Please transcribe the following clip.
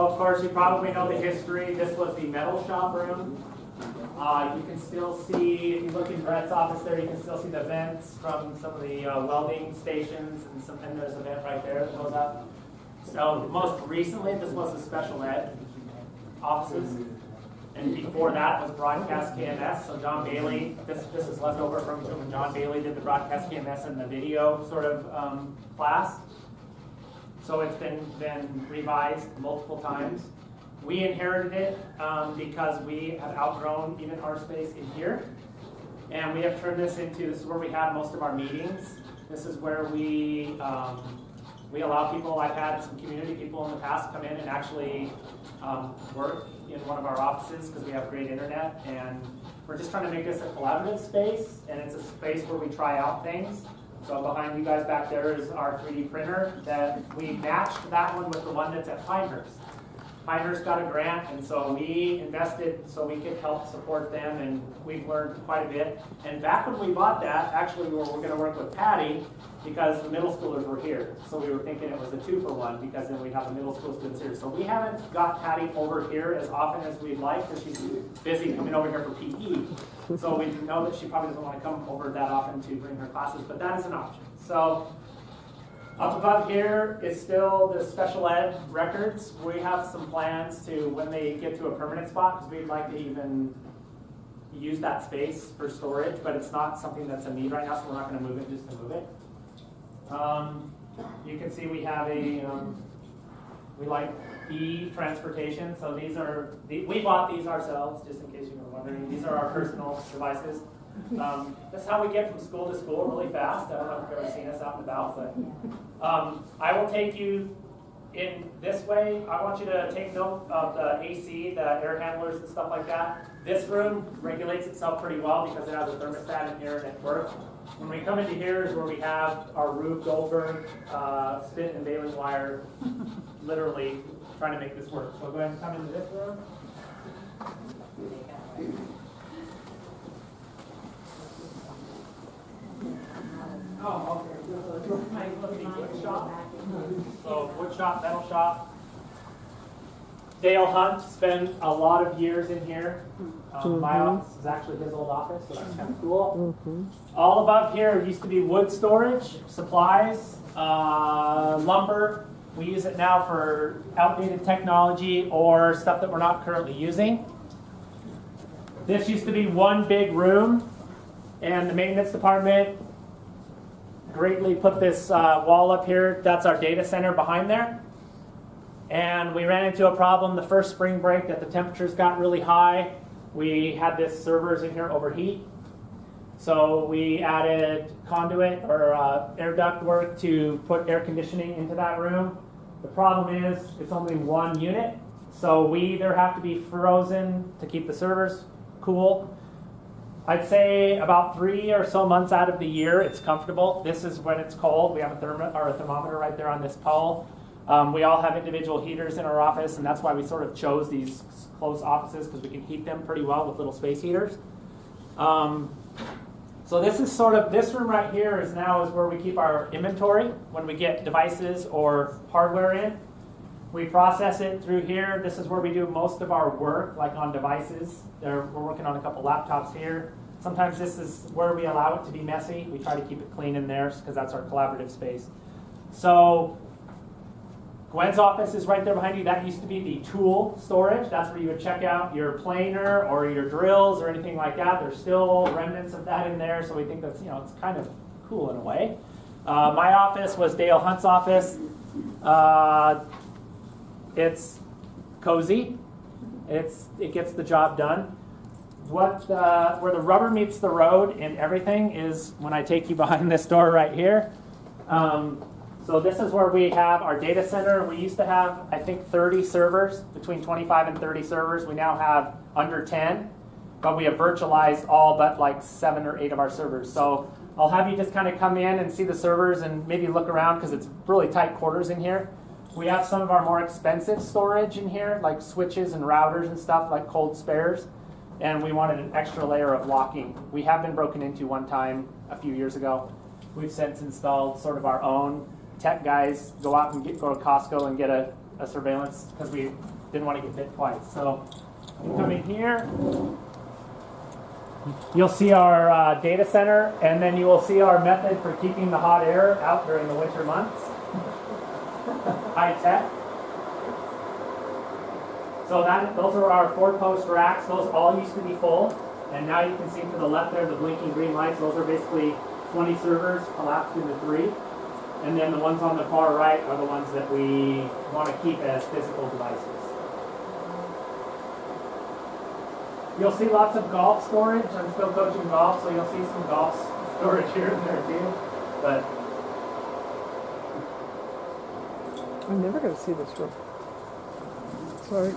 So of course you probably know the history. This was the metal shop room. You can still see, if you look in Brett's office there, you can still see the vents from some of the welding stations, and there's a vent right there that goes up. So most recently, this was the special ed offices, and before that was broadcast KMS. So John Bailey, this is left over from when John Bailey did the broadcast KMS and the video sort of class. So it's been revised multiple times. We inherited it because we have outgrown even our space in here. And we have turned this is where we have most of our meetings. This is where we allow people, I've had some community people in the past come in and actually work in one of our offices because we have great internet. And we're just trying to make this a collaborative space, and it's a space where we try out things. So behind you guys back there is our 3D printer that we matched that one with the one that's at Pinehurst. Pinehurst got a grant, and so we invested so we could help support them, and we've learned quite a bit. And back when we bought that, actually we were going to work with Patty because the middle schoolers were here. So we were thinking it was a 2-for-1 because then we'd have the middle school students here. So we haven't got Patty over here as often as we'd like because she's busy coming over here for PE. So we know that she probably doesn't want to come over that often to bring her classes, but that is an option. So up above here is still the special ed records. We have some plans to, when they get to a permanent spot, because we'd like to even use that space for storage, but it's not something that's a need right now, so we're not going to move it just to move it. You can see we have we like e-transportation, so these are, we bought these ourselves, just in case you were wondering. These are our personal devices. This is how we get from school to school really fast. I don't know if you've ever seen us out and about, but I will take you in this way. I want you to take note of the AC, the air handlers and stuff like that. This room regulates itself pretty well because it has a thermostat in here and it works. When we come into here is where we have our Rube Goldberg spit and baling wire, literally trying to make this work. So go ahead and come into this room. Oh, okay. Wood shop. So wood shop, metal shop. Dale Hunt spent a lot of years in here. My office is actually his old office, so that's kind of cool. All above here used to be wood storage, supplies, lumber. We use it now for outdated technology or stuff that we're not currently using. This used to be one big room, and the maintenance department greatly put this wall up here. That's our data center behind there. And we ran into a problem the first spring break that the temperatures got really high. We had this servers in here overheat. So we added conduit or air duct work to put air conditioning into that room. The problem is it's only one unit. So we either have to be frozen to keep the servers cool. I'd say about 3 or so months out of the year it's comfortable. This is when it's cold. We have a thermometer right there on this pole. We all have individual heaters in our office, and that's why we sort of chose these close offices because we can heat them pretty well with little space heaters. So this is sort of, this room right here is where we keep our inventory when we get devices or hardware in. We process it through here. This is where we do most of our work, like on devices. We're working on a couple laptops here. Sometimes this is where we allow it to be messy. We try to keep it clean in there because that's our collaborative space. So Gwen's office is right there behind you. That used to be the tool storage. That's where you would check out your planer or your drills or anything like that. There's still remnants of that in there, so we think that's, it's kind of cool in a way. My office was Dale Hunt's office. It's cozy. It gets the job done. Where the rubber meets the road and everything is when I take you behind this door right here. So this is where we have our data center. We used to have, I think, 30 servers, between 25 and 30 servers. We now have under 10, but we have virtualized all but like 7 or 8 of our servers. So I'll have you just kind of come in and see the servers and maybe look around because it's really tight quarters in here. We have some of our more expensive storage in here, like switches and routers and stuff, like cold spares. And we wanted an extra layer of locking. We have been broken into one time a few years ago. We've since installed sort of our own. Tech guys go out and go to Costco and get a a surveillance because we didn't want to get bit twice. So you come in here, you'll see our data center, and then you will see our method for keeping the hot air out during the winter months. High tech. So those are our 4-post racks. Those all used to be full, and now you can see to the left there the blinking green lights. Those are basically 20 servers collapsed into 3. And then the ones on the far right are the ones that we want to keep as physical devices. You'll see lots of golf storage. I'm still coaching golf, so you'll see some golf storage here and there too. But I'm never going to see this room. Sorry.